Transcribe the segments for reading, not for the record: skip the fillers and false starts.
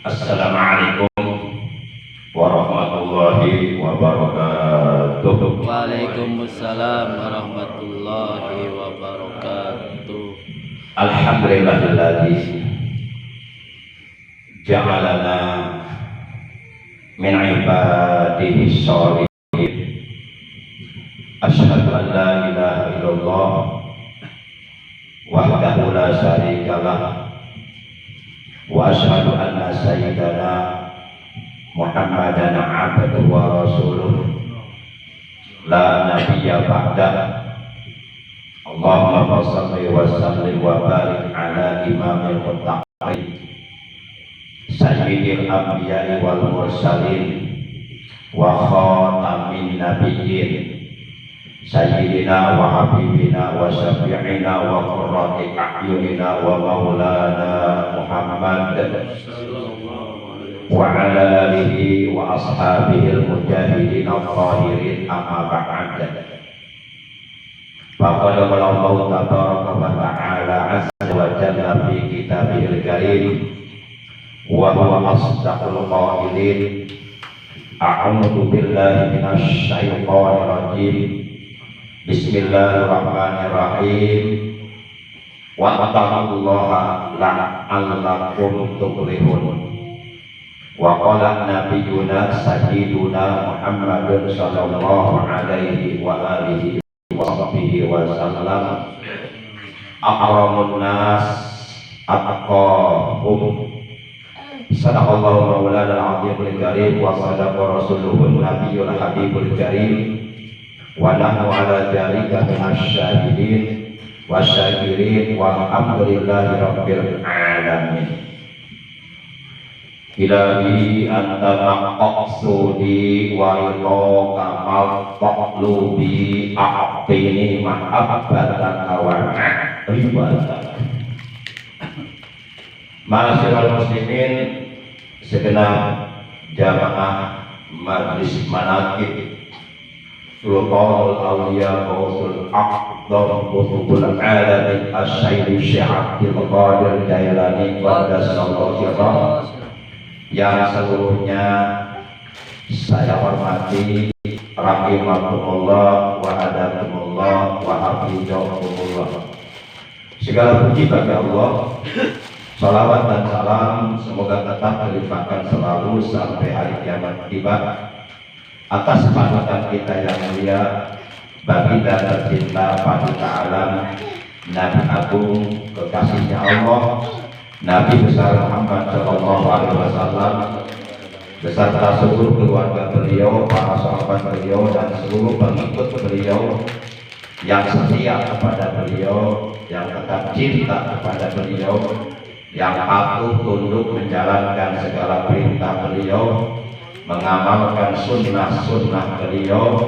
Assalamualaikum warahmatullahi wabarakatuh. Waalaikumsalam warahmatullahi wabarakatuh. Alhamdulillahilladzi ja'alana min ibadihi sholihin. Asyhadu an la ilaha illallah wahdahu la syarika lah wa asyhadu anna sayyidana Muhammadan abduhu wa rasuluh la nabiyya ba'dah. Allahumma shalli wa sallim wa barik ala imamil muttaqin sayyidil anbiya'i wal mursalin wa khatamin nabiyyin sayyidina wa habibina wa syafi'ina wa qurrati a'yunina wa maulana Muhammad wa ala alihi wa ashabihi al-mujahidin al-zahirin amma ba'd. Faqad qala Allah tabaraka wa ta'ala azza wa jalla fi kitabihil karim wa huwa asdaqul qailin. A'udzu billahi minasy syaithanir rajim. Bismillahirrahmanirrahim. Wa taqullaha la'allakum tuflihun. Wa qala nabiyyuna sayyiduna Muhammadun sallallahu alaihi wa alihi wa sahbihi wa sallam akramun nas atqahum. Sadaqallahu maulana al-azimul karim wa sadaqa rasuluhun nabiyyul habibul karim wa nahnu ala dzalika minasyahidin wasyakirin walhamdulillahi rabbil alamin. Ilahi anta maqsudi wa ilaka maqlubi a'tini mahabbatan wa ibadatan. Ma'asyiral muslimin, segenap jamaah majlis manaqib Sultanul Awliya Ghausul Aqdam Qutbul Alamin Asy-Syaikh Syekh Abdul Qadir Jailani qaddasallahu sirrah, yang seluruhnya saya hormati, rahimakumullah wa hadakumullah wa hafizakumullah. Segala puji bagi Allah, salawat dan salam semoga tetap dilimpahkan selalu sampai hari kiamat tiba atas panutan kita yang mulia, baginda tercinta paduka alam, Nabi Agung kekasihnya Allah, Nabi besar Muhammad Sallallahu Alaihi Wasallam beserta seluruh keluarga beliau, para sahabat beliau, dan seluruh pengikut beliau yang setia kepada beliau, yang tetap cinta kepada beliau, yang patuh tunduk menjalankan segala perintah beliau, mengamalkan sunnah-sunnah beliau,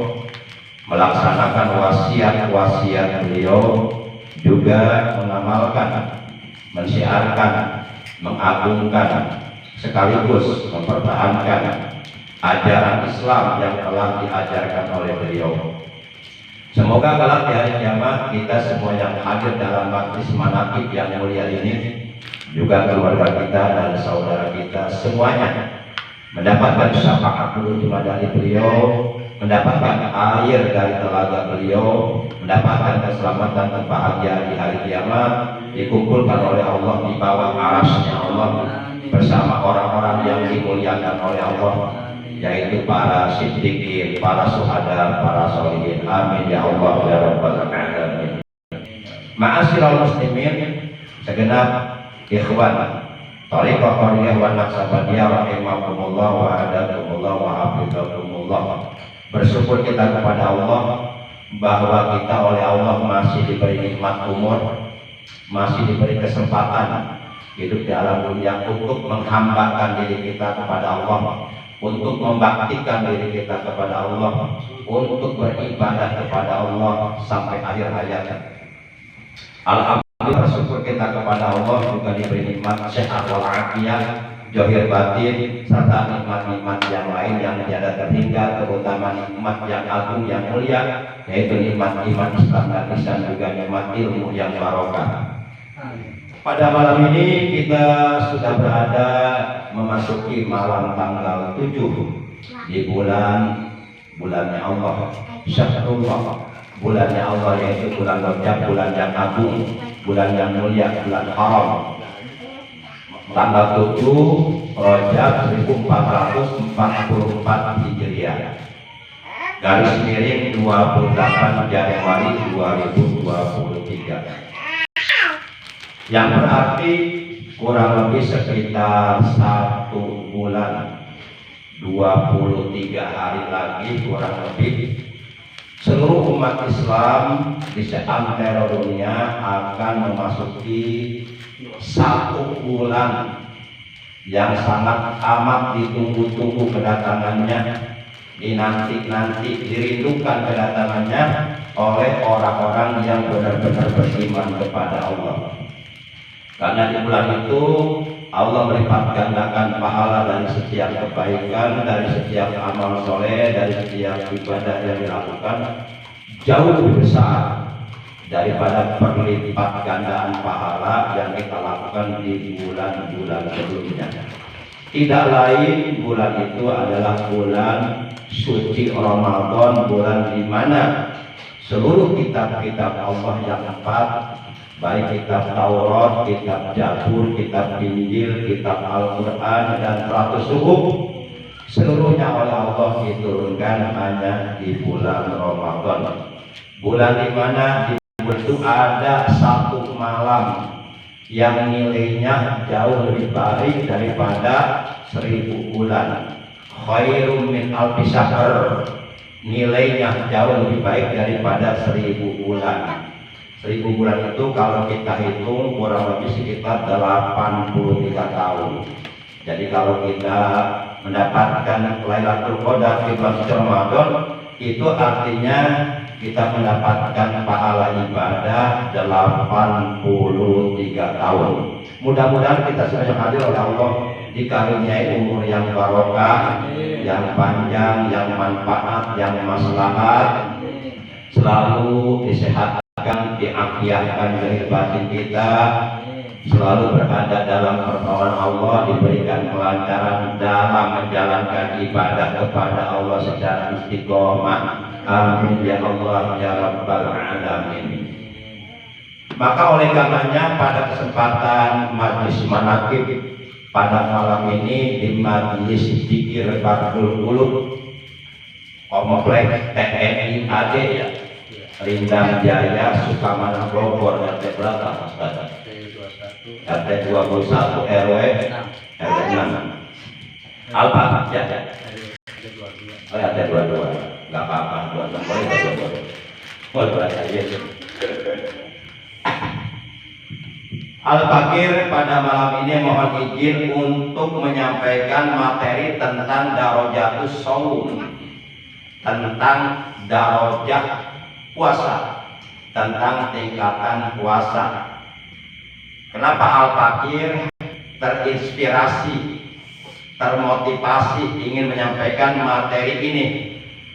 melaksanakan wasiat-wasiat beliau, juga mengamalkan, mensiarkan, mengagungkan, sekaligus mempertahankan ajaran Islam yang telah diajarkan oleh beliau. Semoga kelak di hari kiamat kita semua yang hadir dalam majlis manaqib yang mulia ini, juga keluarga kita dan saudara kita semuanya mendapatkan syafaat nurul dari beliau, mendapatkan air dari telaga beliau, mendapatkan keselamatan dan kebahagiaan di hari kiamat, dikumpulkan oleh Allah di bawah arasnya Allah bersama orang-orang yang dimuliakan oleh Allah, yaitu para siddiqin, para syuhada, para sholihin. Amin ya Allah ya rabbal alamin. Ma'asyiral muslimin, segenap ikhwan thariqah qariyah wa naqsabandiyah rahimakumullah wa hadakumullah wa hafizakumullah. Bersyukur kita kepada Allah bahwa kita oleh Allah masih diberi nikmat umur, masih diberi kesempatan hidup di alam dunia untuk menghambakan diri kita kepada Allah, untuk membaktikan diri kita kepada Allah, untuk beribadah kepada Allah sampai akhir hayat. Alhamdulillah, bersyukur kita kepada Allah juga diberi nikmat sehat walafiat, zahir batin, serta nikmat-nikmat yang lain yang tiada terhingga, terutama nikmat yang agung yang mulia, yaitu nikmat iman, Islam dan ihsan, juga nikmat ilmu yang barokah. Pada malam ini kita sudah berada memasuki memasuki malam tanggal 7 di bulannya Allah, Syahrullah, bulannya Allah, yaitu bulan Rajab, bulan yang agung, bulan yang mulia, bulan haram. Tanggal 7 Rajab 1444 Hijriah, garis miring 28 Januari 2023, yang berarti kurang lebih sekitar 1 bulan 23 hari lagi kurang lebih seluruh umat Islam di seantero dunia akan memasuki 1 bulan yang sangat amat ditunggu-tunggu kedatangannya, dinanti-nanti, dirindukan kedatangannya oleh orang-orang yang benar-benar beriman kepada Allah. Karena di bulan itu Allah melipat gandakan pahala dari setiap kebaikan, dari setiap amal soleh, dari setiap ibadah yang dilakukan jauh lebih besar daripada perlipat gandaan pahala yang kita lakukan di bulan-bulan sebelumnya. Tidak lain, bulan itu adalah bulan suci Ramadan, bulan di mana seluruh kitab-kitab Allah yang 4, baik kitab Taurat, kitab Zabur, kitab Injil, kitab Al-Quran, dan 100 suhuf, seluruhnya oleh Allah diturunkan hanya di bulan Ramadan. Bulan di mana itu ada 1 malam yang nilainya jauh lebih baik daripada 1000 bulan. Khairum min alfi syahr, nilainya jauh lebih baik daripada 1000 bulan. 1000 bulan itu kalau kita hitung kurang lebih sekitar 83 tahun. Jadi kalau kita mendapatkan Lailatul Qadar di bulan Ramadan, itu artinya kita mendapatkan pahala ibadah 83 tahun. Mudah-mudahan kita semuanya hadir oleh Allah dikaruniai umur yang barokah, yang panjang, yang manfaat, yang maslahat, selalu disehatkan, diafiatkan lahir batin kita, selalu berada dalam pertolongan Allah, diberikan kelancaran dalam menjalankan ibadah kepada Allah secara istiqomah. Amin ya Allah ya Rabbal Alamin. Maka oleh karenanya pada kesempatan majlis manaqib pada malam ini di majlis zikir Bardul Qulub Kompleks TNI AD ya, Rindang Jaya, Sukamana, Bogor, RT berapa Ustaz? RT 21 RW 6 Alfa ya. Oh ya, RT 22 nggak apa-apa, 26 boleh, 22 boleh berasa ya. Al-Fakir pada malam ini mohon izin untuk menyampaikan materi tentang Darojatus Shaum, tentang darajah puasa, tentang tingkatan puasa. Kenapa Al-Fakir terinspirasi, termotivasi ingin menyampaikan materi ini?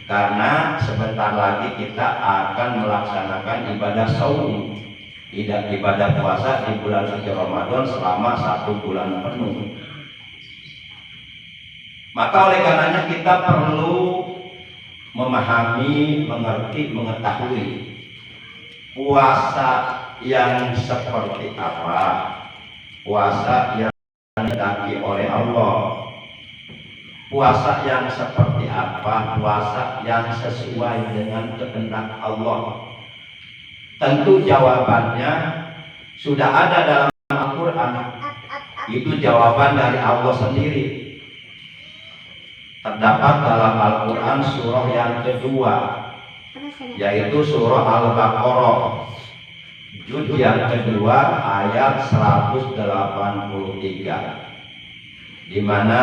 Karena sebentar lagi kita akan melaksanakan ibadah shaum, ibadah puasa di bulan suci Ramadan selama 1 bulan penuh. Maka oleh karenanya kita perlu memahami, mengerti, mengetahui puasa yang seperti apa, puasa yang didaki oleh Allah, puasa yang seperti apa, puasa yang sesuai dengan kehendak Allah. Tentu jawabannya sudah ada dalam Al-Quran. Itu jawaban dari Allah sendiri. Terdapat dalam Al-Quran surah yang kedua, yaitu surah Al-Baqarah, juz yang kedua ayat 183, di mana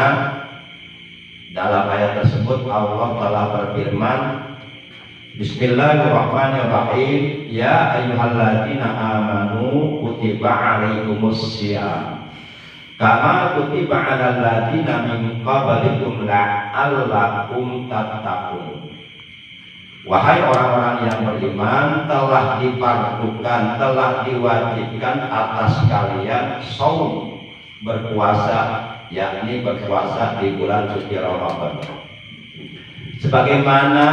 dalam ayat tersebut Allah telah berfirman, Bismillahirrahmanirrahim, ya ayyuhalladzina amanu kutiba alaikumus syiyam kama kutiba alal ladzina min qablikum la'allakum tattaqun. Wahai orang-orang yang beriman, telah difardukan, telah diwajibkan atas kalian shaum, berpuasa, yakni berpuasa di bulan suci Ramadan. Sebagaimana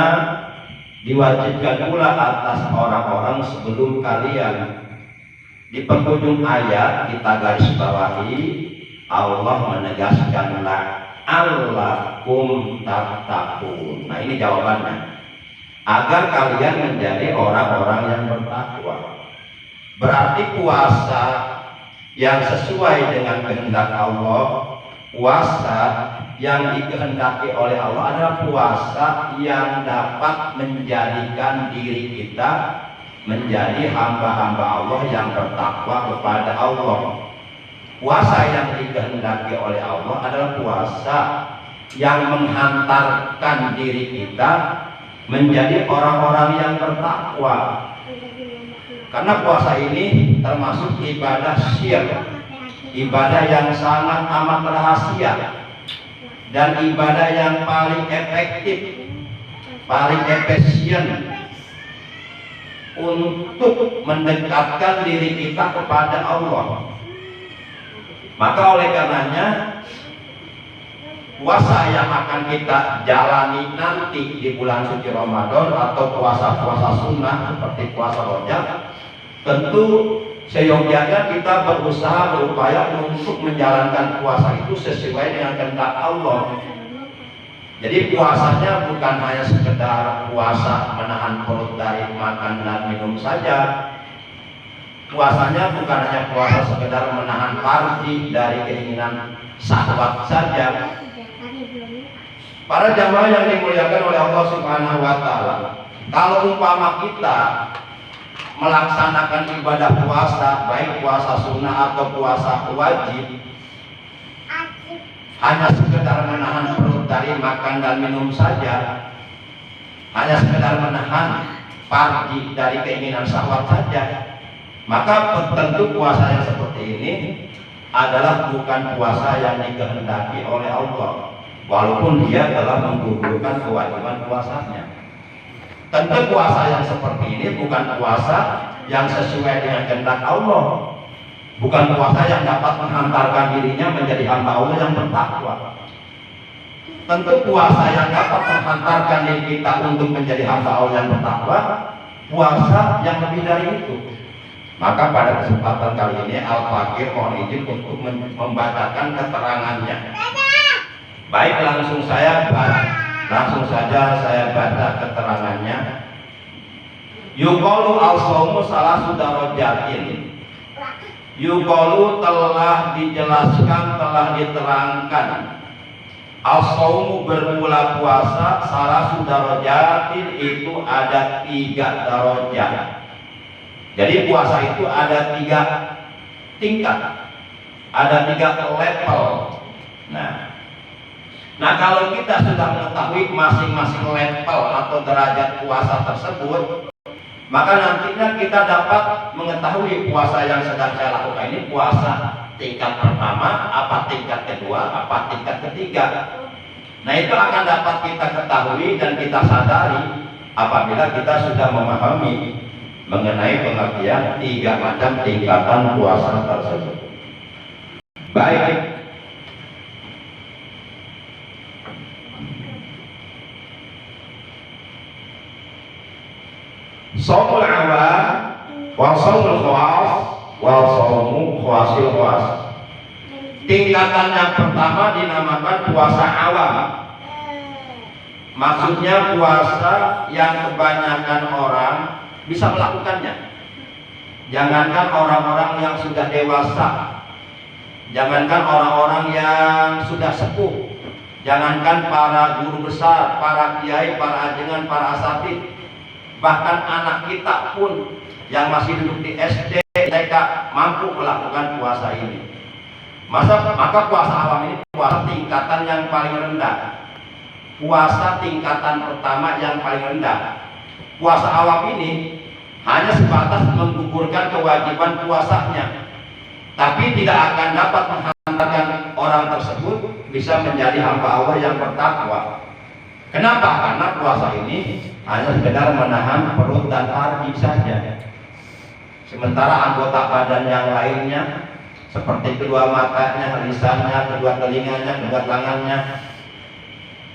diwajibkan pula atas orang-orang sebelum kalian. Di penghujung ayat kita garis bawahi, Allah menegaskan la'allakum tattaqun. Nah, ini jawabannya. Agar kalian menjadi orang-orang yang bertakwa. Berarti puasa yang sesuai dengan kehendak Allah, puasa yang dikehendaki oleh Allah adalah puasa yang dapat menjadikan diri kita menjadi hamba-hamba Allah yang bertakwa kepada Allah. Puasa yang dikehendaki oleh Allah adalah puasa yang menghantarkan diri kita menjadi orang-orang yang bertakwa. Karena puasa ini termasuk ibadah syir, ibadah yang sangat amat rahasia, dan ibadah yang paling efektif, paling efisien untuk mendekatkan diri kita kepada Allah. Maka oleh karenanya puasa yang akan kita jalani nanti di bulan suci Ramadan atau puasa-puasa sunnah seperti puasa Rajab, tentu seyogyanya kita berusaha berupaya untuk menjalankan puasa itu sesuai dengan kehendak Allah. Jadi puasanya bukan hanya sekedar puasa menahan perut dari makan dan minum saja. Puasanya bukan hanya puasa sekedar menahan farji dari keinginan syahwat saja. Para jamaah yang dimuliakan oleh Allah Subhanahu wa taala, kalau umpama kita melaksanakan ibadah puasa, baik puasa sunnah atau puasa wajib, hanya sekedar menahan perut dari makan dan minum saja, hanya sekedar menahan farji dari keinginan syahwat saja, maka tentu puasa yang seperti ini adalah bukan puasa yang dikehendaki oleh Allah, walaupun dia telah menggugurkan kewajiban puasanya. Tentu puasa yang seperti ini bukan puasa yang sesuai dengan kehendak Allah, bukan puasa yang dapat menghantarkan dirinya menjadi hamba Allah yang bertakwa. Tentu puasa yang dapat menghantarkan diri kita untuk menjadi hamba Allah yang bertakwa, puasa yang lebih dari itu. Maka pada kesempatan kali ini Al-Fakir mohon izin untuk membacakan keterangannya. Baik, langsung saja saya baca keterangannya. Yuqalu al-shaumu salasu darajatin. Yuqalu telah dijelaskan, telah diterangkan. Al-shaumu bermula puasa salasu darajatin itu ada 3 darajat. Jadi puasa itu ada 3 tingkat, ada 3 level. Nah, kalau kita sudah mengetahui masing-masing level atau derajat puasa tersebut, maka nantinya kita dapat mengetahui puasa yang sedang saya lakukan ini puasa tingkat pertama, apa tingkat kedua, apa tingkat ketiga. Nah, itu akan dapat kita ketahui dan kita sadari apabila kita sudah memahami mengenai pengertian 3 macam tingkatan puasa tersebut. Baik. Shaumul awam wa shaumul khawas wa shaumu khawasil khawas. Tingkatan yang pertama dinamakan puasa awam. Maksudnya puasa yang kebanyakan orang bisa melakukannya. Jangankan orang-orang yang sudah dewasa, jangankan orang-orang yang sudah sepuh, jangankan para guru besar, para kiai, para ajengan, para asatidz, bahkan anak kita pun yang masih duduk di SD, TK mampu melakukan puasa ini. Maka puasa awam ini puasa tingkatan yang paling rendah, puasa tingkatan pertama yang paling rendah. Puasa awam ini hanya sebatas menggugurkan kewajiban puasanya, tapi tidak akan dapat menghantarkan orang tersebut bisa menjadi hamba Allah yang bertakwa. Kenapa? Karena puasa ini hanya sekedar menahan perut dan farji saja. Sementara anggota badan yang lainnya seperti kedua matanya, lisannya, kedua telinganya, kedua tangannya,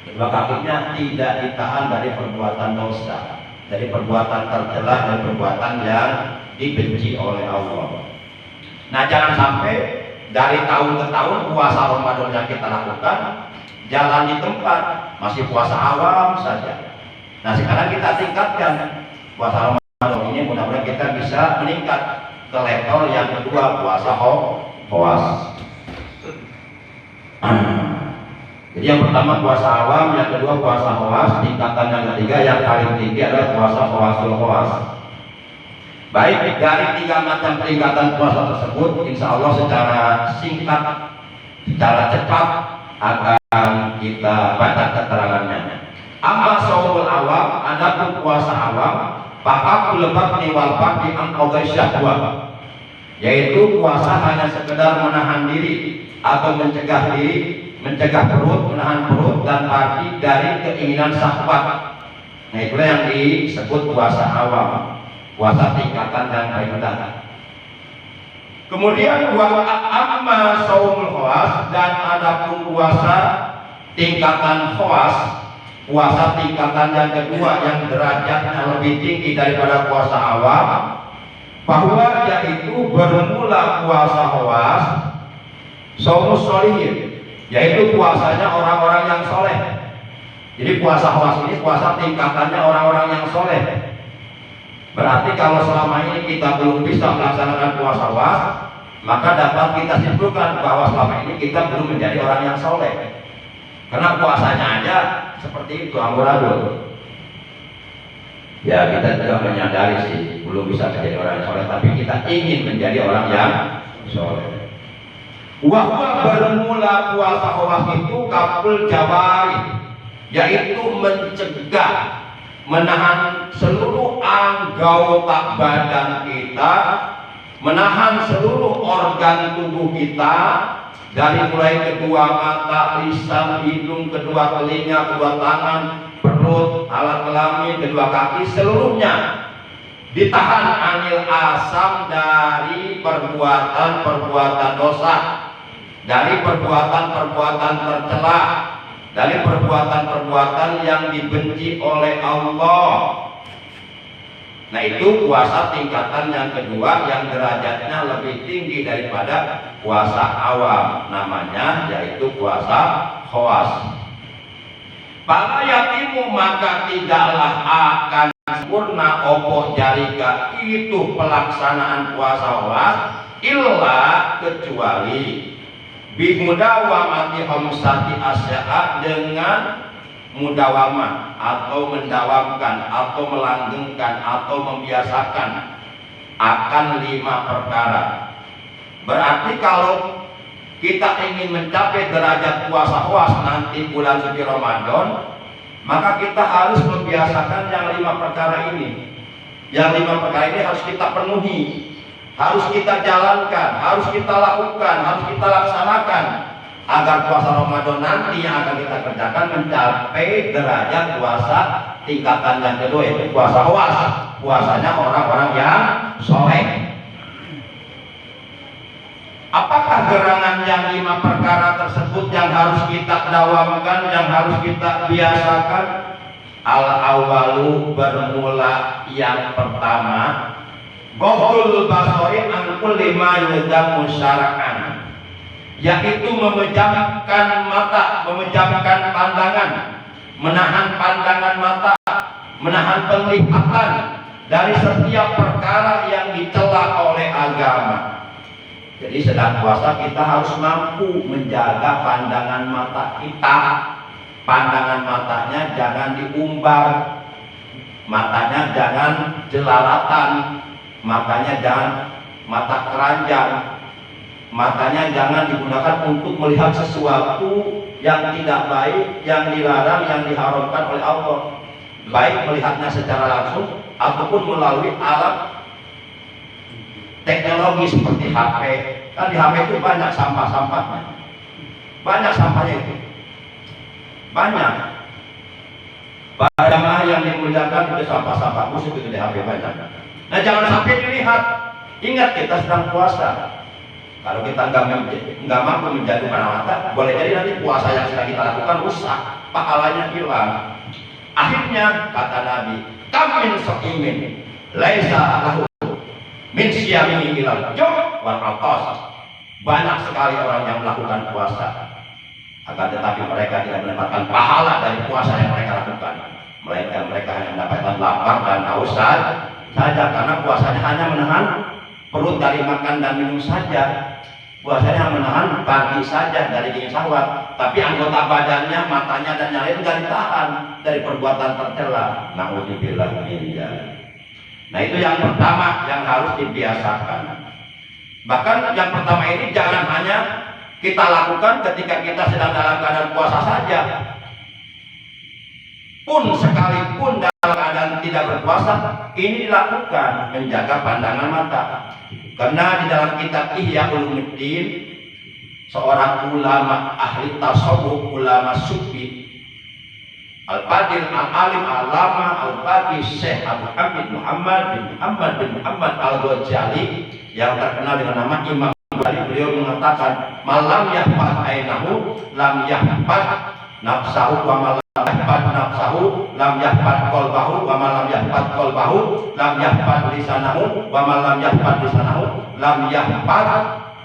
kedua kakinya tidak ditahan dari perbuatan dosa, dari perbuatan tercela, dari perbuatan yang dibenci oleh Allah. Nah, jangan sampai dari tahun ke tahun puasa Ramadan yang kita lakukan jalan di tempat masih puasa awam saja. Nah, sekarang kita tingkatkan puasa Ramadan ini, mudah-mudahan kita bisa meningkat ke level yang kedua, puasa khawas. Jadi yang pertama puasa awam, yang kedua puasa khawas, tingkatan yang ketiga yang paling tinggi adalah puasa khawasul khawas. Baik, dari 3 macam peringkatan puasa tersebut, insya Allah secara singkat, secara cepat akan kita baca keterangannya. Amma shaumul awam, adapun puasa awam, faqatul batni wal fardi an qadai syahwah, yaitu puasa hanya sekedar menahan diri atau mencegah diri, mencegah perut, menahan perut dan fardi dari keinginan syahwat. Nah, itulah yang disebut puasa awam, puasa tingkatan yang paling rendah. Kemudian wa amma shaumul khawas, dan adapun puasa tingkatan khawas, puasa tingkatan yang kedua yang derajatnya lebih tinggi daripada puasa awam, bahwa yaitu bermula puasa khawas shaumus sholihin, yaitu puasanya orang-orang yang soleh. Jadi puasa khawas ini puasa tingkatannya orang-orang yang soleh. Berarti kalau selama ini kita belum bisa melaksanakan puasa khawas, maka dapat kita simpulkan bahwa selama ini kita belum menjadi orang yang soleh. Karena puasanya aja seperti itu, amburadul. Ya, kita juga menyadari sih belum bisa menjadi orang yang soleh, tapi kita ingin menjadi orang yang soleh. Wahwa bermula puasa khawas itu kapul jawari, yaitu mencegah, menahan seluruh anggota badan kita, menahan seluruh organ tubuh kita, dari mulai kedua mata, lisan, hidung, kedua telinga, kedua tangan, perut, alat kelamin, kedua kaki, seluruhnya ditahan anil asam dari perbuatan-perbuatan dosa, dari perbuatan-perbuatan tercela, dari perbuatan-perbuatan yang dibenci oleh Allah. Nah, itu puasa tingkatan yang kedua yang derajatnya lebih tinggi daripada puasa awam, namanya yaitu puasa khawas. Pada yatimu, maka tidaklah akan sempurna opo jarika itu pelaksanaan puasa khawas illa kecuali bimudawamati khamsati asya'a, dengan mudawamah atau mendawamkan atau melanggengkan atau membiasakan akan 5 perkara. Berarti kalau kita ingin mencapai derajat puasa khawas nanti bulan suci Ramadan, maka kita harus membiasakan yang 5 perkara ini. Yang 5 perkara ini harus kita penuhi, harus kita jalankan, harus kita lakukan, harus kita laksanakan, agar puasa Ramadan nanti yang akan kita kerjakan mencapai derajat puasa tingkatan yang kedua, yaitu puasa khawas, puasanya orang-orang yang soleh. Apakah gerangan yang 5 perkara tersebut yang harus kita dawamkan, yang harus kita biasakan? Al-awalu, bermula yang pertama, ghaddul basari an kulli ma yudamu syara'an, yaitu memejamkan mata, memejamkan pandangan, menahan pandangan mata, menahan penglihatan dari setiap perkara yang dicela oleh agama. Jadi sedang puasa kita harus mampu menjaga pandangan mata kita. Pandangan matanya jangan diumbar, matanya jangan jelalatan, matanya jangan mata keranjang, matanya jangan digunakan untuk melihat sesuatu yang tidak baik, yang dilarang, yang diharamkan oleh Allah, baik melihatnya secara langsung ataupun melalui alat teknologi seperti HP. Kan di HP itu banyak sampah-sampahnya, banyak sampahnya itu, banyak. Jamaah yang dimuliakan itu sampah-sampah busuk itu di HP banyak. Nah, jangan sampai dilihat. Ingat, kita sedang puasa. Kalau kita nggak mampu menjaga mata, boleh jadi nanti puasa yang sedang kita lakukan rusak, pahalanya hilang. Akhirnya kata Nabi, kamin so'imin laisa lahu min siyamihi ilal ju' wal 'atas. Banyak sekali orang yang melakukan puasa, akan tetapi mereka tidak mendapatkan pahala dari puasa yang mereka lakukan, melainkan mereka hanya mendapatkan lapar dan haus saja, karena puasanya hanya menahan perut dari makan dan minum saja. Puasanya menahan pagi saja dari ingin syahwat, tapi anggota badannya, matanya dan yang lain tidak ditahan dari perbuatan tercela. Na'udzubillah min dzalik. Nah, itu yang pertama yang harus dibiasakan. Bahkan yang pertama ini jangan hanya kita lakukan ketika kita sedang dalam keadaan puasa saja. Pun sekalipun dalam keadaan tidak berpuasa, ini dilakukan, menjaga pandangan mata. Karena di dalam kitab Ihya Ulumuddin, seorang ulama ahli tasawuf, ulama sufi, Al-Fadil Al-Alim Al-Lama Al-Faqih Syekh Abu Hamid Muhammad bin Muhammad Al-Ghazali yang terkenal dengan nama Imam Ghazali, beliau mengatakan, malam yahfad ainahu lam yahfad nafsahu wa malam yahfad nafsahu lam yahfad qalbahu wa malam yahfad qalbahu lam yahfad lisanahu wa malam yahfad lisanahu lam yahfad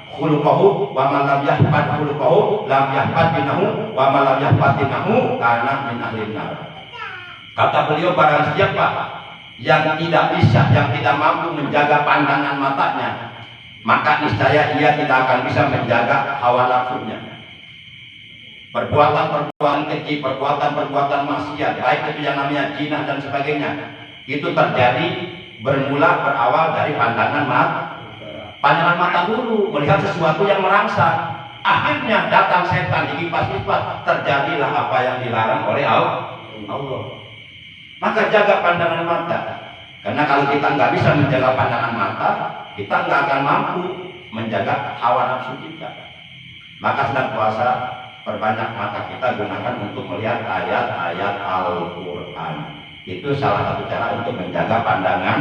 khuluquhu wa malam yahfad khuluquhu lam yahfad dinahu wa malam yahfad dinahu kana min ahlin nar. Kata beliau, barang siapa yang tidak bisa, yang tidak mampu menjaga pandangan matanya, maka niscaya ia tidak akan bisa menjaga hawa nafsunya. Perbuatan-perbuatan keji, perbuatan-perbuatan maksiat, baik itu yang namanya jinah dan sebagainya, itu terjadi berawal dari pandangan mata dulu, melihat sesuatu yang merangsang. Akhirnya datang setan dikipas-kipas, terjadilah apa yang dilarang oleh Allah. Maka jaga pandangan mata, karena kalau kita nggak bisa menjaga pandangan mata, kita nggak akan mampu menjaga hawa nafsu kita. Maka sedang puasa, perbanyak mata kita gunakan untuk melihat ayat-ayat Al-Quran. Itu salah satu cara untuk menjaga pandangan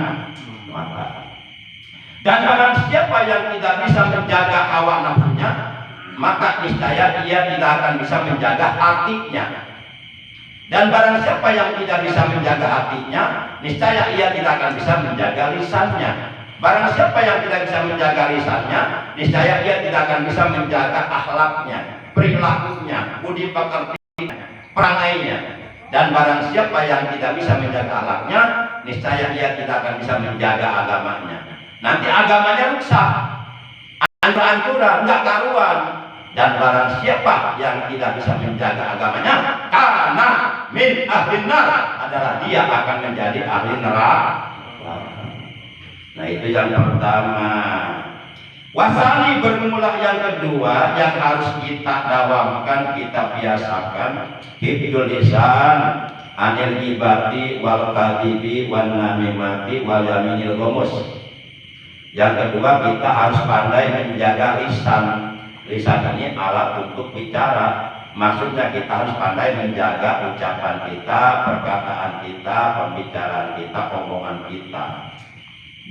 mata. Dan barang siapa yang tidak bisa menjaga hawa nafsunya, maka niscaya ia tidak akan bisa menjaga hatinya. Dan barang siapa yang tidak bisa menjaga hatinya, niscaya ia tidak akan bisa menjaga lisannya. Barang siapa yang tidak bisa menjaga lisannya, niscaya ia tidak akan bisa menjaga akhlaknya, perilakunya, budi pekertinya, perangainya. Dan barang siapa yang tidak bisa menjaga akhlaknya, niscaya ia tidak akan bisa menjaga agamanya. Nanti agamanya rusak, hancur-hancuran, nggak karuan. Dan barang siapa yang tidak bisa menjaga agamanya, karena min ahlin nar, adalah dia akan menjadi ahli neraka. Nah, itu yang pertama. Wasani bermula yang kedua yang harus kita dawamkan, kita biasakan, hifdzul lisan anil ghibati wal kadhibi wan namimati wal yaminil ghamus. Yang kedua, kita harus pandai menjaga lisan. Lisan ini alat untuk bicara. Maksudnya kita harus pandai menjaga ucapan kita, perkataan kita, pembicaraan kita, omongan kita.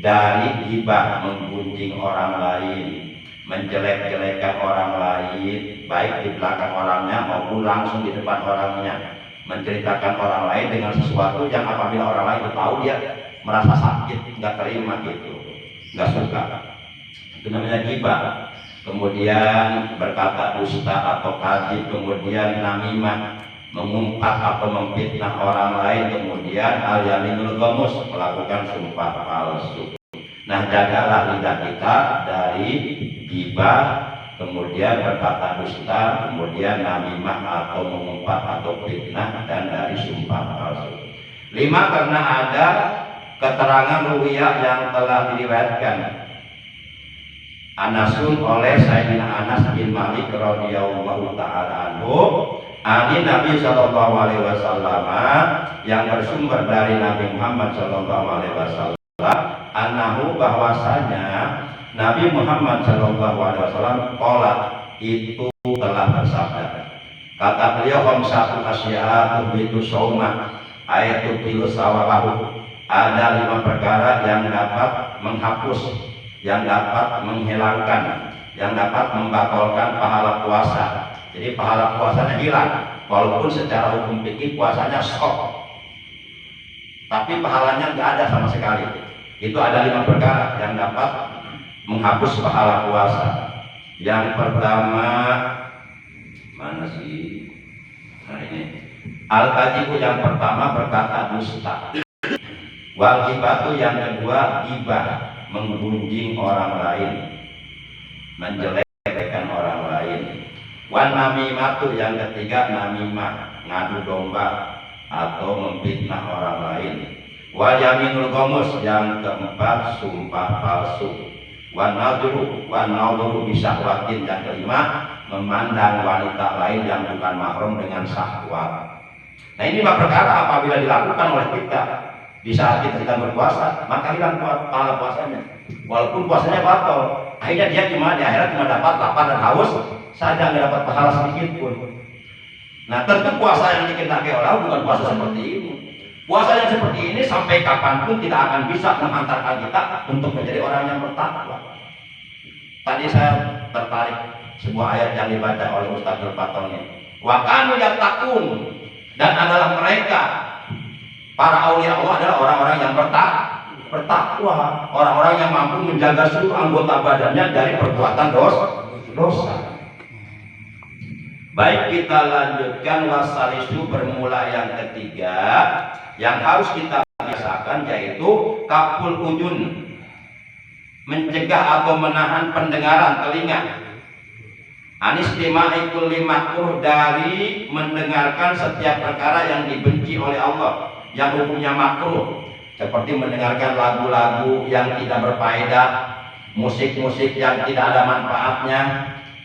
Dari ghibah, menggunjing orang lain, menjelek-jelekan orang lain, baik di belakang orangnya maupun langsung di depan orangnya. Menceritakan orang lain dengan sesuatu yang apabila orang lain itu tahu, dia merasa sakit, nggak terima gitu, nggak suka. Itu namanya ghibah. Kemudian berkata dusta atau kadzib, kemudian namimah, mengumpat atau memfitnah orang lain, kemudian al-yaminul ghamus, melakukan sumpah palsu. Nah, jagalah lidah kita dari ghibah, kemudian berkata dusta, kemudian namimah atau mengumpat atau fitnah, dan dari sumpah palsu. 5, karena ada keterangan ruwiyah yang telah diriwayatkan Anasun oleh Sayyidina Anas bin Malik radhiyallahu taala anhu, ani Nabi sallallahu alaihi wasallam, yang bersumber dari Nabi Muhammad sallallahu alaihi wasallam, annahu, bahwasanya Nabi Muhammad sallallahu alaihi wasallam qala, itu telah bersabda. Kata beliau, khamsatu asya'a tubitu shauma, ayatu tilu sawabahu. Ada 5 perkara yang dapat menghapus, yang dapat menghilangkan yang dapat membatalkan pahala puasa. Jadi pahala puasanya hilang, walaupun secara hukum fikih puasanya sah, tapi pahalanya nggak ada sama sekali. Itu ada 5 perkara yang dapat menghapus pahala puasa. Yang pertama, mana sih? Nah ini, al-kadzibu yang pertama berkata dusta. Wal ghibatu yang kedua gibah, menggunjing orang lain, menjelek-jelekan orang lain. Wan namimatu yang ketiga namimah, ngadu domba atau memfitnah orang lain. Wal yaminul ghamus yang keempat sumpah palsu. Wan nadhuru bisahwatin yang kelima memandang wanita lain yang bukan mahram dengan syahwat. Nah ini 5 perkara apabila dilakukan oleh kita di saat kita sedang berpuasa, maka hilang pahala puasanya. Walaupun puasanya batal, akhirnya dia cuma di akhirat cuma dapat lapar dan haus saja, nggak dapat pahala sedikit pun. Nah tentu puasa yang dikehendaki Allah bukan puasa seperti ini. Puasa yang seperti ini sampai kapanpun tidak akan bisa menghantarkan kita untuk menjadi orang yang bertakwa. Tadi saya tertarik sebuah ayat yang dibaca oleh Ustaz Al-Fatoni. Wa kanu yattaqun, dan adalah mereka para aulia Allah adalah orang-orang yang bertakwa, orang-orang yang mampu menjaga seluruh anggota badannya dari perbuatan dosa. Baik, kita lanjutkan wasalisu bermula yang ketiga yang harus kita biasakan, yaitu kaful udun, mencegah atau menahan pendengaran telinga. Anistima'i kulli makruh, dari mendengarkan setiap perkara yang dibenci oleh Allah, yang hukumnya makruh, seperti mendengarkan lagu-lagu yang tidak berfaedah, musik-musik yang tidak ada manfaatnya,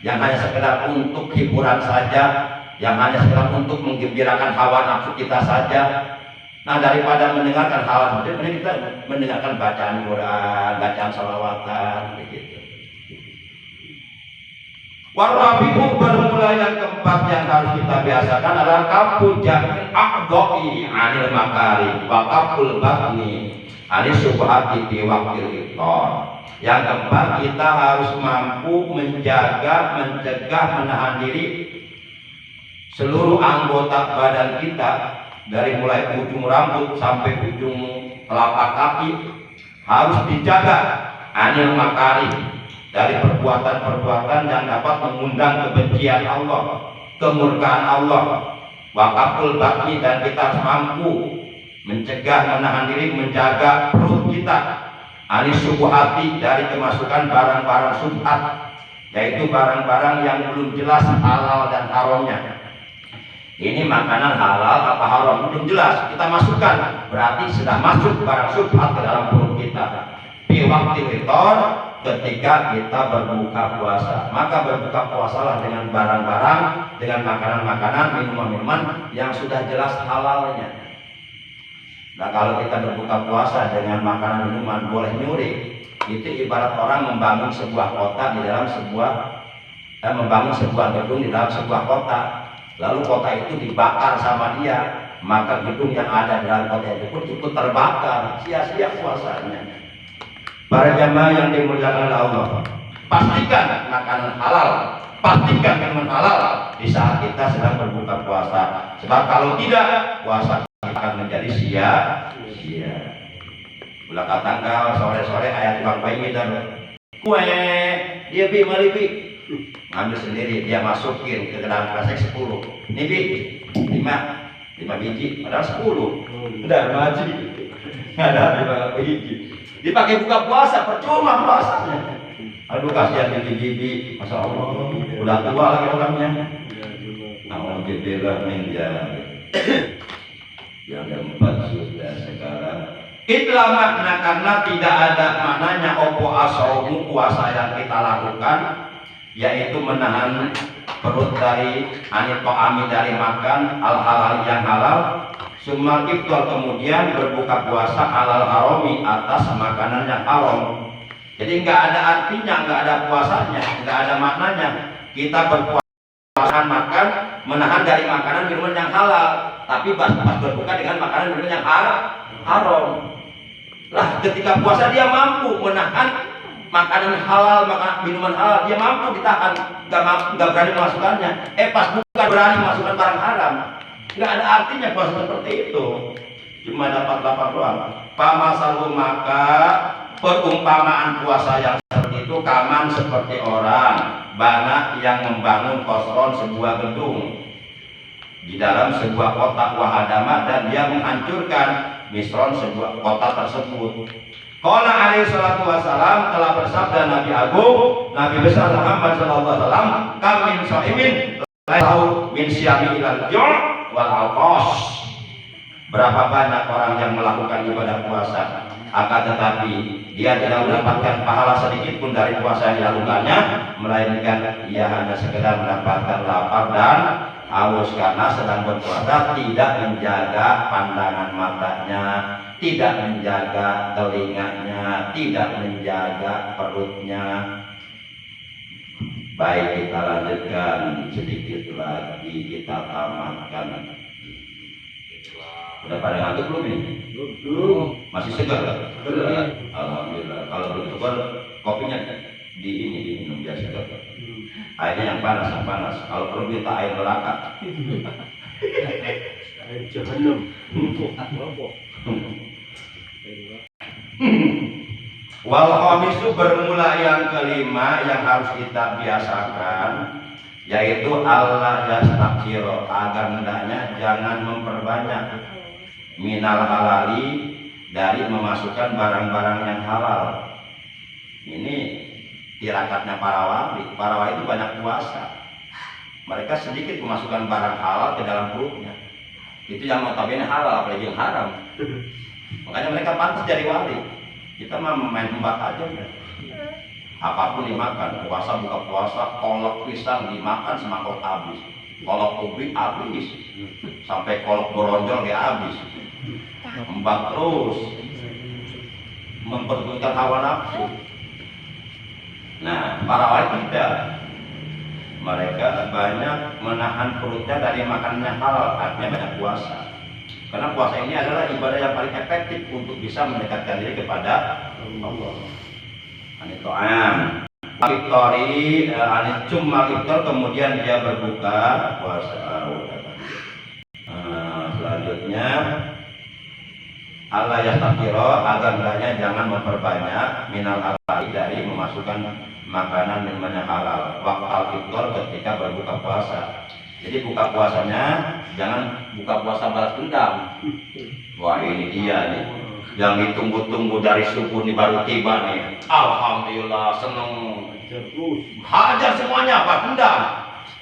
yang hanya sekedar untuk hiburan saja, yang hanya sekedar untuk menggembirakan hawa nafsu kita saja. Nah daripada mendengarkan hal seperti ini, kita mendengarkan bacaan Quran, bacaan salawatan begitu. Warabi'u bermula yang keempat yang harus kita biasakan adalah kaful jamil aqdai anil makari wa kaful batni anis subhati fi waqtil iftar. Yang keempat, kita harus mampu menjaga, mencegah, menahan diri seluruh anggota badan kita, dari mulai ujung rambut sampai ujung telapak kaki, harus dijaga anil makari, dari perbuatan-perbuatan yang dapat mengundang kebencian Allah, kemurkaan Allah. Wakaful bakni, dan kita harus mampu mencegah, menahan diri, menjaga perut kita anis subuhati, dari kemasukan barang-barang subhat, yaitu barang-barang yang belum jelas halal dan haramnya. Ini makanan halal apa haram belum jelas, kita masukkan, berarti sudah masuk barang subhat ke dalam perut kita. Fi waqtil iftar, ketika kita berbuka puasa, maka berbuka puasalah dengan barang-barang, dengan makanan-makanan, minuman-minuman yang sudah jelas halalnya. Nah kalau kita berbuka puasa dengan makanan minuman boleh nyuri, itu ibarat orang membangun sebuah kota di dalam membangun sebuah gedung di dalam sebuah kota, lalu kota itu dibakar sama dia, maka gedung yang ada di dalam kota itu pun ikut terbakar, sia-sia puasanya. Para jamaah yang dimuliakan oleh Allah, pastikan makanan halal, pastikan minuman halal di saat kita sedang berbuka puasa, sebab kalau tidak, puasa akan menjadi sia-sia. Belakang tanggal sore-sore ayat tukang bayi dan kue dia malibi ngambil sendiri, dia masukin ke dalam kresek 10. Ini bi 5 biji, padahal 10. Udah maji, ada 5 biji. Dipakai buka puasa, percuma puasanya. Aduh kasihan bibi-bibi, masya Allah, udah tua lagi orangnya. Alhamdulillah yang keempat sudah sekarang. Itulah makna, karena tidak ada maknanya opo asaumu, puasa yang kita lakukan, yaitu menahan perut dari anitoami, dari makan al halal yang halal. Summa iftar, kemudian berbuka puasa alal harami, atas makanan yang haram. Jadi nggak ada artinya, nggak ada puasanya, nggak ada maknanya. Kita berpuasa makan, menahan dari makanan minuman yang halal, tapi pas berbuka dengan makanan minuman yang haram. Lah ketika puasa dia mampu menahan makanan halal, minuman halal, dia mampu ditahan, nggak berani memasukkannya. Pas bukan berani memasukkan barang haram, nggak ada artinya puasa seperti itu. Cuma dapat lapar doang. Pamasalu, maka perumpamaan puasa yang seperti itu kaman seperti orang bana yang membangun kosron, sebuah gedung di dalam sebuah kota, wahadama, dan dia menghancurkan misron, sebuah kota tersebut. Qala alaihi salatu wassalam, telah bersabda Nabi Agung, Nabi besar Muhammad sallallahu alaihi wasallam, kam min shaimin la yau min syami ilal ju' wal alqas. Berapa banyak orang yang melakukan ibadah puasa, akan tetapi dia tidak mendapatkan pahala sedikit pun dari puasa yang dilakukannya, melainkan ia hanya sekedar mendapatkan lapar dan haus karena sedang berpuasa, tidak menjaga pandangan matanya, tidak menjaga telinganya, tidak menjaga perutnya. Baik, kita lanjutkan sedikit lagi, kita tamatkan. Udah pada ngantuk belum ini? Belum. Masih segar? Alhamdulillah. Kalau belum segar, kopinya diminum biasa segar. Airnya yang panas. Kalau perlu minta air neraka. Air jahanam. Wal khamisu, bermula yang kelima yang harus kita biasakan, yaitu Allah yastakiro, agar hendaknya jangan memperbanyak minal halali, dari memasukkan barang-barang yang halal. Ini tirakatnya para wali. Para wali itu banyak puasa, mereka sedikit memasukkan barang halal ke dalam perutnya. Itu yang notabene halal, apalagi yang haram. Makanya mereka pantas jadi wali. Kita mah main embat aja udah. Apapun dimakan, puasa buka puasa, kolak pisang dimakan semangkok habis, kolak ubi habis, sampai kolak beronjol dia habis. Embat terus, memperdulikan hawa nafsu. Nah, para wali tidak. Mereka banyak menahan perutnya dari makanan yang halal, artinya banyak puasa. Karena puasa ini adalah ibadah yang paling efektif untuk bisa mendekatkan diri kepada Allah. Anito'am Victory, cuma iftar, kemudian dia berbuka puasa. Selanjutnya Allah yastakiro, agar hendaknya jangan memperbanyak minal halal, dari memasukkan makanan minuman yang halal. Waktu iftar, ketika berbuka puasa. Jadi buka puasanya jangan buka puasa balas dendam. Wah, ini dia nih yang ditunggu-tunggu dari subuh nih, baru tiba nih. Alhamdulillah, seneng. Hajar semuanya, balas dendam.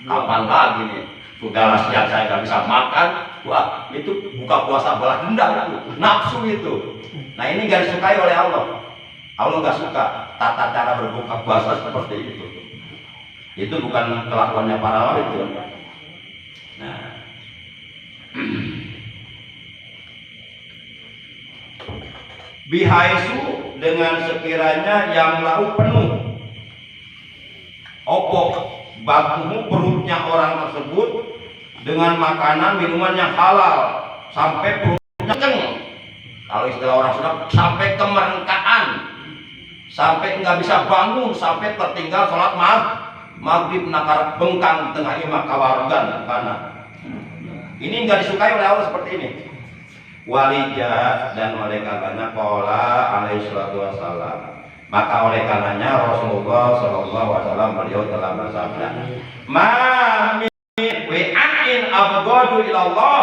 Kapan lagi nih? Sudahlah, siang saya nggak bisa makan. Wah, itu buka puasa balas dendam itu, nafsu itu. Nah, ini nggak disukai oleh Allah. Allah nggak suka tata cara berbuka puasa seperti itu. Itu bukan kelakuannya para wali itu. Nah, bihaisu, dengan sekiranya yang lau penuh, opok batumu, perutnya orang tersebut, dengan makanan minuman yang halal, sampai perutnya kenceng. Kalau istilah orang Sunda, sampai kemerengkaan, sampai nggak bisa bangun, sampai tertinggal sholat maghrib nakar bengkang tengah imah kawargan karena ini nggak disukai oleh Allah seperti ini. Walijah, dan oleh karenanya qala alaihi salatu wassalam, maka oleh karenanya Rasulullah sallallahu alaihi wasallam beliau telah bersabda, ma min wi'ain abghadu ilallah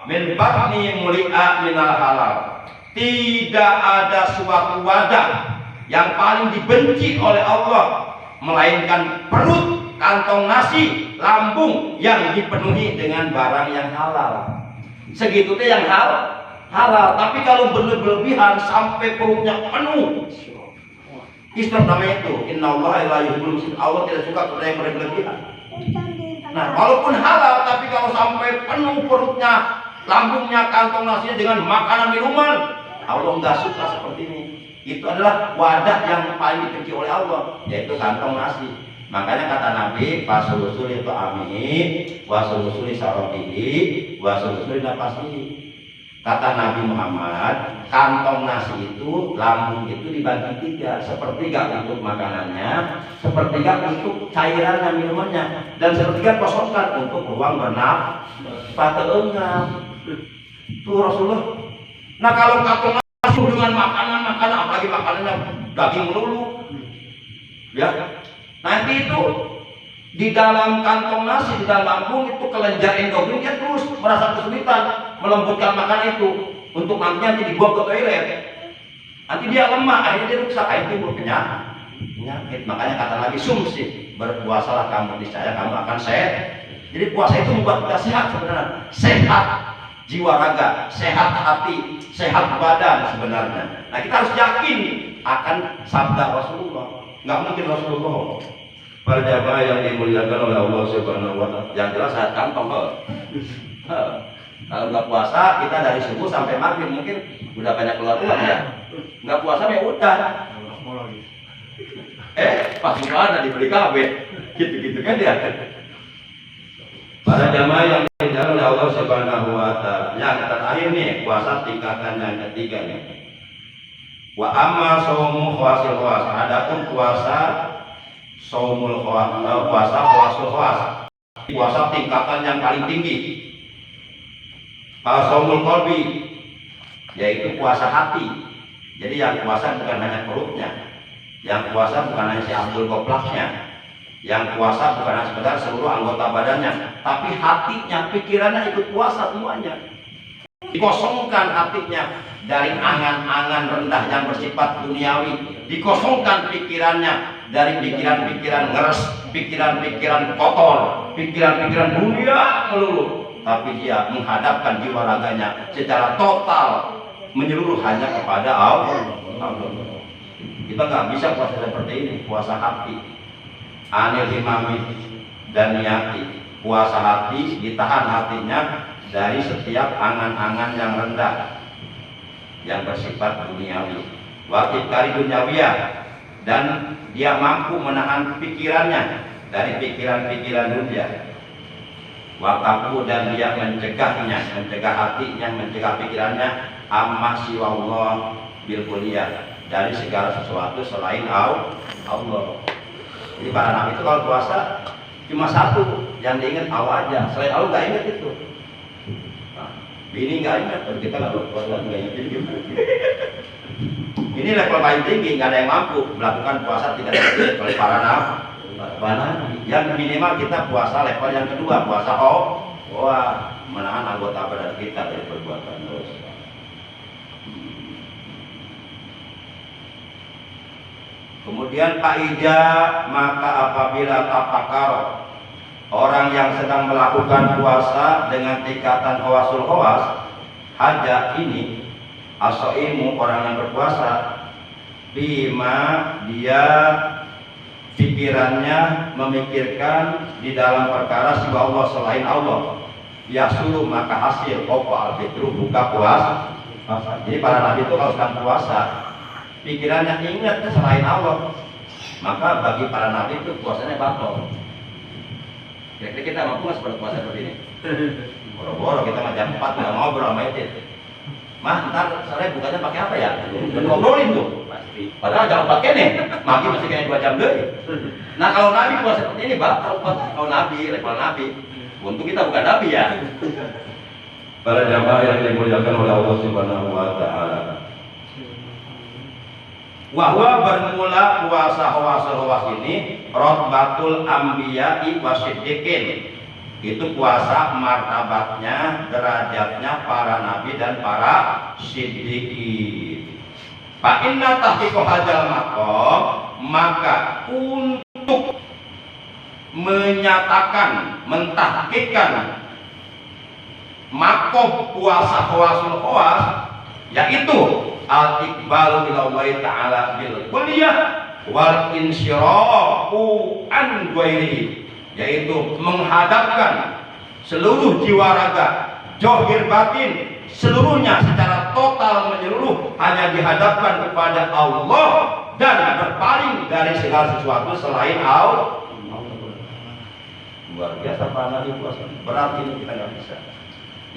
min batni muli'a minal halal. Tidak ada suatu wadah yang paling dibenci oleh Allah melainkan perut, kantong nasi, lambung yang dipenuhi dengan barang yang halal. Segitu tuh yang halal. Tapi kalau berlebihan sampai perutnya penuh, Islam namanya itu innallaha la yuhibbul muslimin. Allah tidak suka kepada yang berlebihan. Nah, walaupun halal, tapi kalau sampai penuh perutnya, lambungnya, kantong nasinya dengan makanan minuman, Allah nggak suka seperti ini. Itu adalah wadah yang paling dibenci oleh Allah, yaitu kantong nasi. Makanya kata Nabi, fasusul itu amini, wasulusuli sarobihi, wasulusuli nafasihi. Kata Nabi Muhammad, kantong nasi itu, lambung itu dibagi tiga, sepertiga untuk makanannya, sepertiga untuk cairannya, minumannya, dan sepertiga kosongkan untuk ruang bernafas. Enggak. Tuh Rasulullah. Nah kalau kantong nasi dengan makanan, apalagi makanannya daging melulu, ya, nanti itu di dalam kantong nasi, di dalam lambung itu kelenjar endokrin dia terus merasa kesulitan melembutkan makanan itu untuk nanti dibuang ke toilet. Nanti dia lemah, akhirnya dia rusak, akhirnya timbul penyakit. Makanya kata Nabi, sumsi, berpuasalah kamu, niscaya kamu akan sehat. Jadi puasa itu membuat kita sehat sebenarnya, sehat jiwa raga, sehat hati, sehat badan sebenarnya. Nah kita harus yakin akan sabda Rasulullah. Nggak mungkin Rasulullah. Para jamaah yang dimuliakan oleh Allah Subhanahu wa Ta'ala, yang jelas sehat kantong. Kalau nggak puasa, kita dari subuh sampai maghrib mungkin udah banyak keluar uang ya. Nggak puasa ya udah. Pas buka ada dibeli KB, gitu kan dia. Para jamaah yang dimuliakan oleh Allah Subhanahu wa Ta'ala, yang terakhir nih puasa tingkatan yang ketiga nih. Wa amma shaumu khawasil khawas. Adapun puasa shaumul khawas, puasa khawasul khawas, puasa tingkatan yang paling tinggi. Shaumul qalbi, yaitu puasa hati. Jadi yang puasa bukan hanya perutnya, yang puasa bukan hanya si Abdul Goplaknya, yang puasa bukan hanya sekedar seluruh anggota badannya, tapi hatinya, pikirannya ikut puasa semuanya. Dikosongkan hatinya dari angan-angan rendah yang bersifat duniawi, dikosongkan pikirannya dari pikiran-pikiran ngeres, pikiran-pikiran kotor, pikiran-pikiran dunia melulu. Tapi dia menghadapkan jiwa raganya secara total menyeluruh hanya kepada Allah. Kita nggak bisa puasa seperti ini, puasa hati. Anil himami dan niyati, puasa hati, ditahan hatinya dari setiap angan-angan yang rendah yang bersifat duniawi. Waktu kari duniawiyah, dan dia mampu menahan pikirannya dari pikiran-pikiran dunia. Wakafu, dan dia mencegah hatinya, mencegah pikirannya amma siwallah bil kulliyah, dari segala sesuatu selain Allah. Jadi para nabi itu kalau puasa cuma satu yang diingat Allah aja, selain Allah nggak ingat itu. Nah, ini nggak ingat, kalau kita nggak puasa nggak ingat ini. Ini level paling tinggi, nggak ada yang mampu melakukan puasa tidak terjadi oleh para nabi. Yang minimal kita puasa level yang kedua, puasa menahan anggota badan kita dari perbuatan dosa. Kemudian faida, maka apabila tafakar, orang yang sedang melakukan puasa dengan tingkatan khawasul khawas, haja ini asoimu, orang yang berpuasa, bima, dia pikirannya memikirkan di dalam perkara siwa Allah selain Allah, yasulu, maka hasil al-fitru, buka puasa. Jadi para nabi itu kalau sedang puasa pikirannya ingat selain Allah, maka bagi para nabi itu puasanya batal. Kira-kira kita mampu nggak seperti puasa seperti ini? Boro-boro kita jam 4 nggak ngobrol sama itu. Ntar sore bukanya pakai apa ya? Ngobrolin tuh. Padahal jam 4 kene, mati masih kena 2 jam deh. Nah kalau nabi puasa seperti ini batal kalau nabi, level nabi. Untuk kita bukan nabi ya. Para jamaah yang dimuliakan oleh Allah Subhanahu wa Ta'ala, Wahwa bermula puasa hawas ini rotbatul ambiya'i wasiddiqin. Itu puasa martabatnya, derajatnya para nabi dan para siddiqin. Fa inna tahqiqa hadzal maqam, maka untuk menyatakan, mentahqiqkan makom puasa khawasul khawas, yaitu al-iqbalu ila Allah ta'ala bil kulliyah wal insyirahu an ghairihi, yaitu menghadapkan seluruh jiwa raga, zahir batin, seluruhnya secara total menyeluruh hanya dihadapkan kepada Allah dan berpaling dari segala sesuatu selain Allah. Luar biasa para nabi puasa. Berarti ini kita nggak bisa.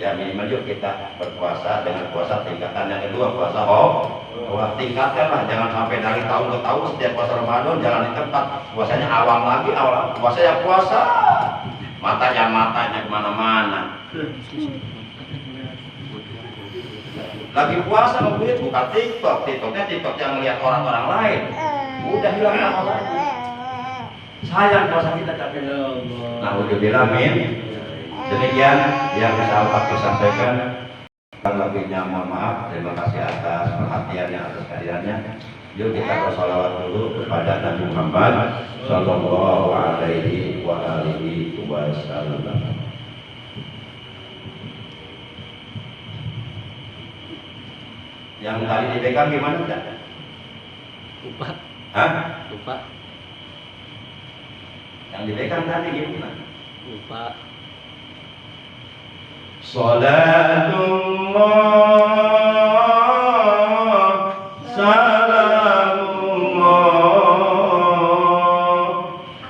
Ya minimal yuk kita berpuasa dengan puasa tingkatan yang kedua, puasa tingkatkanlah, jangan sampai dari tahun ke tahun setiap puasa Ramadan jangan di tempat puasanya awam lagi, awam puasa ya puasa, matanya kemana-mana. Lagi puasa ngebuit buka TikTok yang melihat orang-orang lain, udah hilang nama lagi. Sayang puasa kita capek. Alhamdulillah, amin. Demikian yang bisa aku sampaikan. Lebihnya mohon maaf. Terima kasih atas perhatiannya, atas kehadirannya. Yuk kita bersalawat dulu kepada Nabi Muhammad Sallallahu Alaihi Wasallam. Yang tadi dipegang gimana enggak? Lupa. Hah? Lupa. Yang dipegang tadi gimana? Lupa. Salatullah salamullah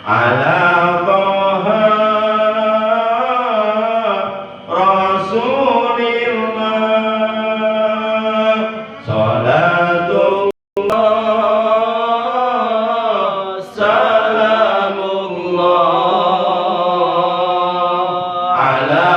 ala Taha Rasulillah. Salatullah salamullah ala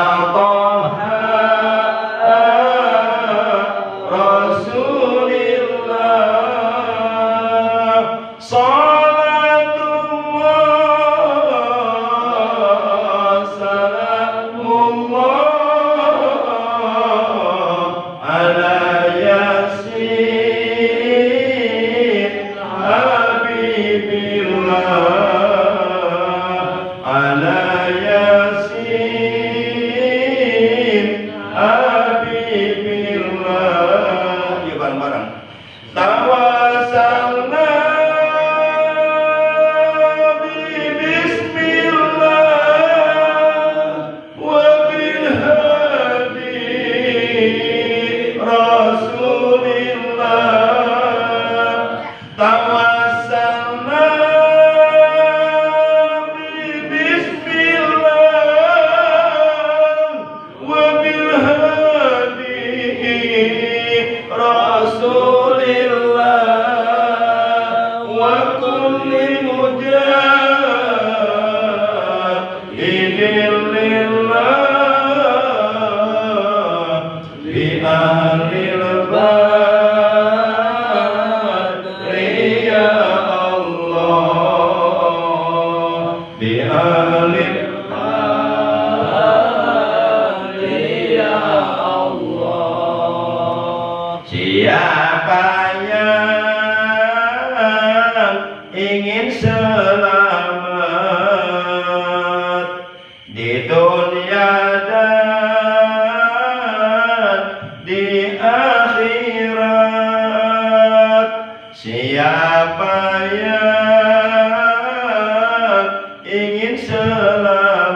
siapa yang ingin selamat di dunia dan di akhirat, siapa yang ingin selamat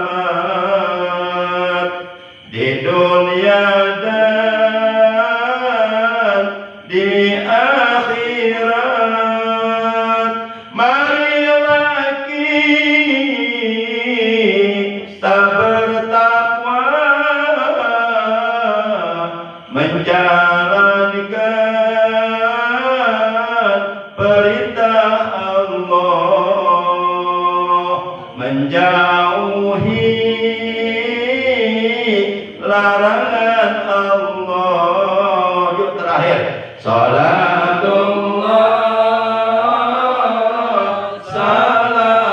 di dunia dan di akhirat, marilah kita bertakwa menjalankan perintah Allah, menjauhi larangan Allah. Yuk terakhir, salatullah salamullah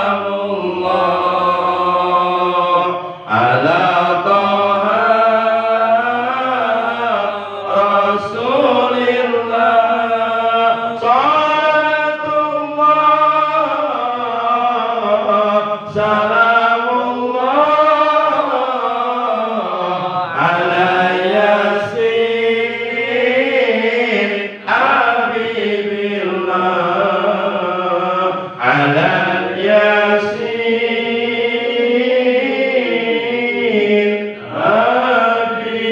ala Taha Rasulillah. Salatullah salamullah ala Yasin Habibillah, ala Yasin Habibillah.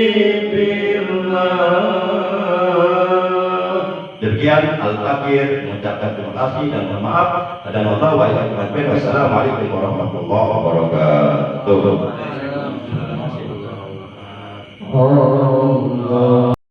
Demikian Al-Fakir mengucapkan terima kasih dan mohon maaf. Dan wassalamualaikum warahmatullahi wabarakatuh. Oh,